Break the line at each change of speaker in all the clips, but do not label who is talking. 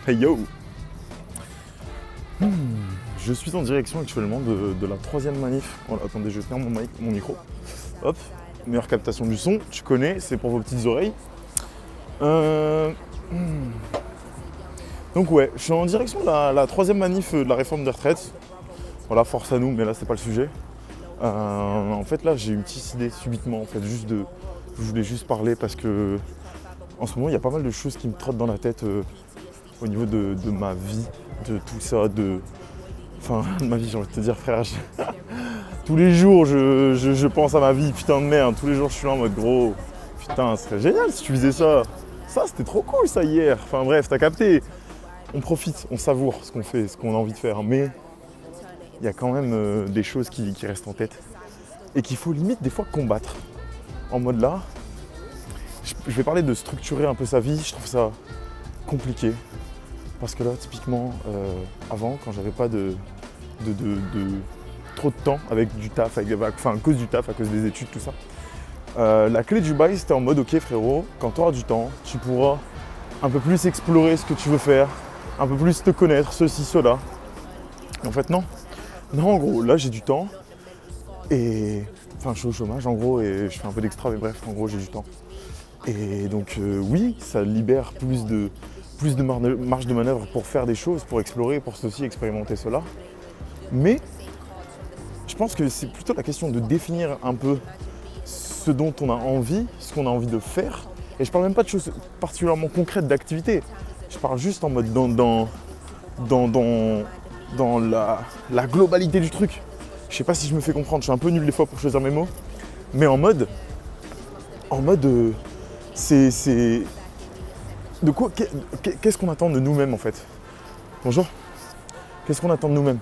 Hey yo. Je suis en direction actuellement de la troisième manif. Voilà, attendez, je ferme mon micro. Hop, meilleure captation du son, tu connais, c'est pour vos petites oreilles. Donc ouais, je suis en direction de la troisième manif de la réforme des retraites. Voilà, force à nous, mais là c'est pas le sujet. En fait là j'ai une petite idée subitement, en fait, je voulais juste parler parce que en ce moment il y a pas mal de choses qui me trottent dans la tête au niveau de ma vie, de tout ça, de ma vie, j'ai envie de te dire, frère. Tous les jours je pense à ma vie, putain de merde, tous les jours je suis là en mode gros, putain, ce serait génial si tu faisais ça. Ça c'était trop cool ça hier. Enfin bref, t'as capté. On profite, on savoure ce qu'on fait, ce qu'on a envie de faire, mais il y a quand même des choses qui restent en tête et qu'il faut limite des fois combattre. En mode là, je vais parler de structurer un peu sa vie, je trouve ça compliqué. Parce que là, typiquement, avant, quand j'avais pas de trop de temps avec du taf, à cause du taf, à cause des études, tout ça, la clé du bail, c'était en mode, ok frérot, quand tu auras du temps, tu pourras un peu plus explorer ce que tu veux faire, un peu plus te connaître, ceci, cela. En fait, non. Non, en gros, là, j'ai du temps. Et je suis au chômage, en gros, et je fais un peu d'extra, mais bref, en gros, j'ai du temps. Et donc, oui, ça libère plus de marge de manœuvre pour faire des choses, pour explorer, pour aussi expérimenter cela. Mais je pense que c'est plutôt la question de définir un peu ce dont on a envie, ce qu'on a envie de faire. Et je parle même pas de choses particulièrement concrètes, d'activités. Je parle juste en mode dans la globalité du truc. Je sais pas si je me fais comprendre, je suis un peu nul des fois pour choisir mes mots. Mais en mode c'est de quoi, qu'est-ce qu'on attend de nous-mêmes en fait? Bonjour. Qu'est-ce qu'on attend de nous-mêmes?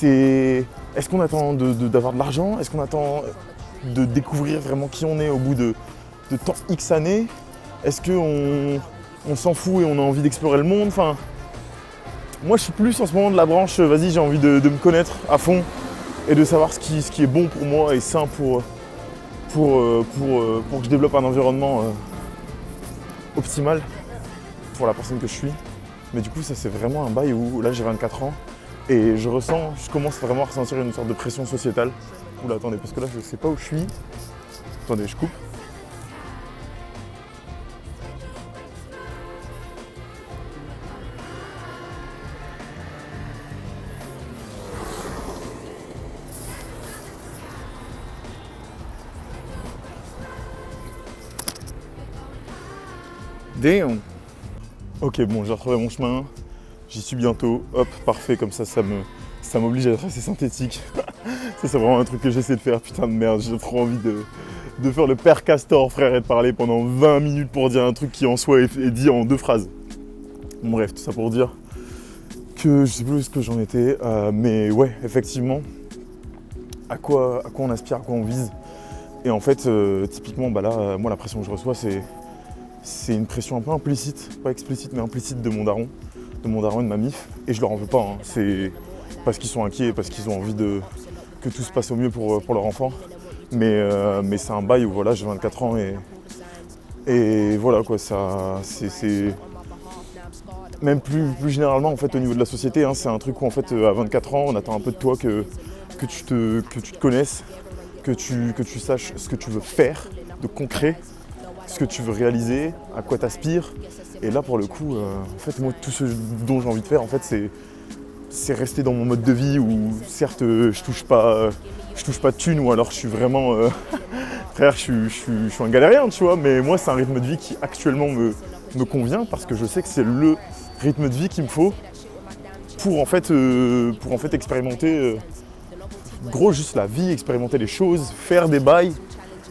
Est-ce qu'on attend d'avoir de l'argent? Est-ce qu'on attend de découvrir vraiment qui on est au bout de temps X années? Est-ce qu'on s'en fout et on a envie d'explorer le monde? Enfin, moi je suis plus en ce moment de la branche, vas-y, j'ai envie de me connaître à fond et de savoir ce qui est bon pour moi et sain pour que je développe un environnement optimal pour la personne que je suis. Mais du coup ça c'est vraiment un bail où là j'ai 24 ans et je commence vraiment à ressentir une sorte de pression sociétale. Oula, attendez, parce que là je sais pas où je suis. Attendez, je coupe. Damn. Ok, bon, j'ai retrouvé mon chemin. J'y suis bientôt. Hop, parfait, comme ça m'oblige à être assez synthétique. Ça, c'est vraiment un truc que j'essaie de faire. Putain de merde, j'ai trop envie de faire le père Castor, frère, et de parler pendant 20 minutes pour dire un truc qui en soi est dit en 2 phrases. Bon, bref, tout ça pour dire que je sais plus où est-ce que j'en étais. Mais ouais, effectivement, à quoi on aspire, à quoi on vise. Et en fait, typiquement, bah là, moi, la pression que je reçois, c'est une pression un peu implicite, pas explicite, mais implicite de mon daron et de ma mif. Et je leur en veux pas, hein. C'est parce qu'ils sont inquiets, parce qu'ils ont envie que tout se passe au mieux pour leur enfant. Mais c'est un bail où voilà, j'ai 24 ans et voilà quoi, ça c'est même plus généralement en fait au niveau de la société, hein, c'est un truc où en fait à 24 ans on attend un peu de toi que tu te connaisses, que tu saches ce que tu veux faire de concret, ce que tu veux réaliser, à quoi tu aspires. Et là pour le coup, en fait moi tout ce dont j'ai envie de faire en fait c'est rester dans mon mode de vie où certes je touche pas de thunes ou alors je suis vraiment frère, je suis un galérien, tu vois, mais moi c'est un rythme de vie qui actuellement me convient parce que je sais que c'est le rythme de vie qu'il me faut pour en fait expérimenter gros juste la vie, expérimenter les choses, faire des bails,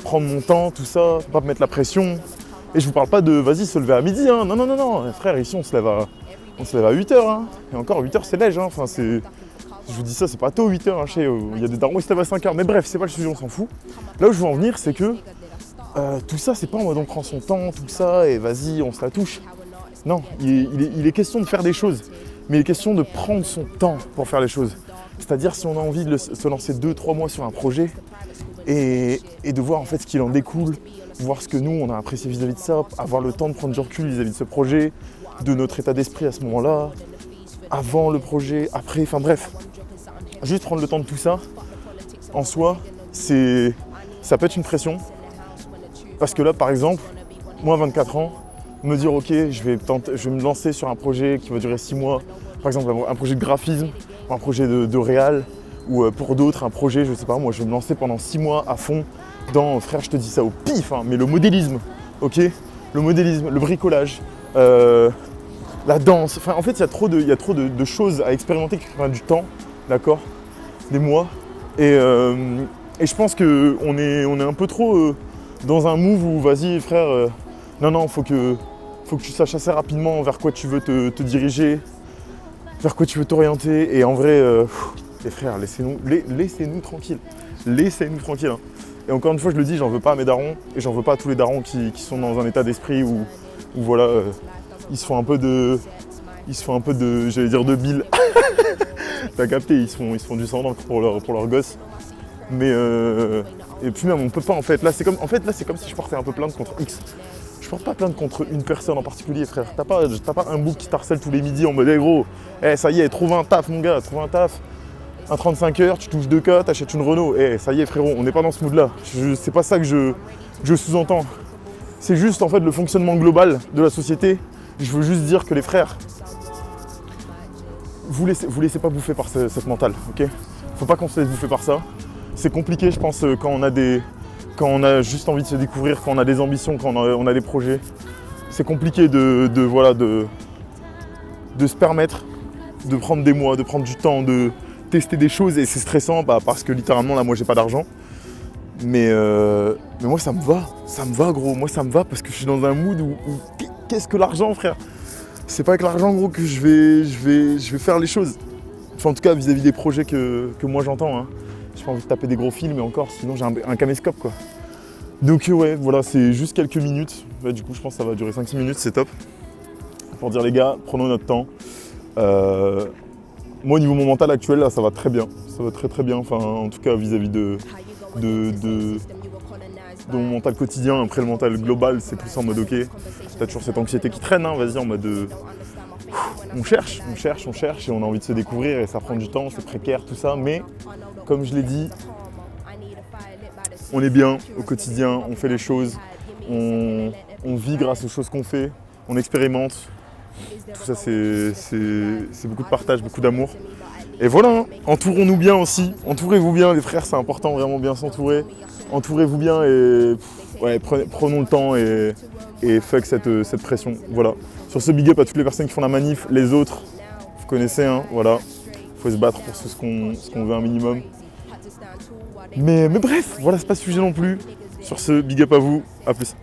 prendre mon temps, tout ça, pas me mettre la pression. Et je vous parle pas de vas-y se lever à midi, hein. Non, frère, ici on se lève à 8h, hein. Et encore 8h c'est léger, hein. Enfin je vous dis ça, c'est pas tôt 8h, hein. Il y a des darons qui se lèvent à 5h, mais bref, c'est pas le sujet, on s'en fout. Là où je veux en venir, c'est que tout ça, c'est pas en mode on prend son temps, tout ça, et vas-y, on se la touche. Non, il est question de faire des choses, mais il est question de prendre son temps pour faire les choses. C'est-à-dire si on a envie de se lancer 2-3 mois sur un projet et de voir en fait ce qu'il en découle, voir ce que nous on a apprécié vis-à-vis de ça, avoir le temps de prendre du recul vis-à-vis de ce projet, de notre état d'esprit à ce moment-là, avant le projet, après, enfin bref. Juste prendre le temps de tout ça, en soi, ça peut être une pression. Parce que là, par exemple, moi, 24 ans, me dire, ok, je vais me lancer sur un projet qui va durer 6 mois, par exemple, un projet de graphisme, un projet de réal, ou pour d'autres, un projet, je sais pas, moi, je vais me lancer pendant 6 mois à fond dans, frère, je te dis ça au pif, hein, mais le modélisme, ok? Le modélisme, le bricolage, la danse, enfin, en fait, il y a trop de choses à expérimenter qui prennent du temps, d'accord? Des mois. Et je pense qu'on est un peu trop dans un move où, vas-y, frère, non, faut que tu saches assez rapidement vers quoi tu veux te diriger, vers quoi tu veux t'orienter. Et en vrai, les frères, laissez-nous tranquilles. Laissez-nous tranquilles. Hein. Et encore une fois, je le dis, j'en veux pas à mes darons. Et j'en veux pas à tous les darons qui sont dans un état d'esprit où voilà, ils se font un peu de, j'allais dire de bile. T'as capté, ils se font du sang d'encre pour leur gosse. Mais et puis même on peut pas en fait. Là c'est comme si je portais un peu plainte contre X. Je porte pas plainte contre une personne en particulier, frère. T'as pas un bouc qui t'harcèle tous les midis en mode hey, gros, ça y est, trouve un taf mon gars, trouve un taf. Un 35 heures, tu touches 2K, t'achètes une Renault. Ça y est frérot, on n'est pas dans ce mood là. C'est pas ça que je sous-entends. C'est juste en fait le fonctionnement global de la société. Je veux juste dire que les frères, vous laissez pas bouffer par cette mentale, ok? Faut pas qu'on se laisse bouffer par ça. C'est compliqué, je pense, quand on a juste envie de se découvrir, quand on a des ambitions, quand on a des projets. C'est compliqué de se permettre de prendre des mois, de prendre du temps, de tester des choses. Et c'est stressant parce que littéralement, là, moi, j'ai pas d'argent. Mais moi, ça me va, gros. Moi, ça me va parce que je suis dans un mood où qu'est-ce que l'argent, frère? C'est pas avec l'argent, gros, que je vais faire les choses. Enfin, en tout cas, vis-à-vis des projets que moi, j'entends. Hein. J'ai pas envie de taper des gros films, mais encore, sinon j'ai un caméscope, quoi. Donc ouais, voilà, c'est juste quelques minutes. Là, du coup, je pense que ça va durer 5-6 minutes, c'est top. Pour dire, les gars, prenons notre temps. Moi, au niveau mon mental actuel, là, ça va très bien. Ça va très très bien, enfin, en tout cas, vis-à-vis de mon mental quotidien. Après, le mental global, c'est plus en mode, ok, t'as toujours cette anxiété qui traîne, hein, vas-y, en mode on cherche et on a envie de se découvrir et ça prend du temps, c'est précaire, tout ça. Mais, comme je l'ai dit, on est bien au quotidien, on fait les choses, on vit grâce aux choses qu'on fait, on expérimente. Tout ça, c'est beaucoup de partage, beaucoup d'amour. Et voilà, hein, entourons-nous bien aussi, entourez-vous bien les frères, c'est important, vraiment bien s'entourer. Entourez-vous bien et ouais, prenons le temps et fuck cette pression. Voilà. Sur ce, big up à toutes les personnes qui font la manif, les autres, vous connaissez, hein, voilà. Faut se battre pour ce qu'on veut un minimum. Mais bref, voilà, c'est pas ce sujet non plus. Sur ce, big up à vous, à plus.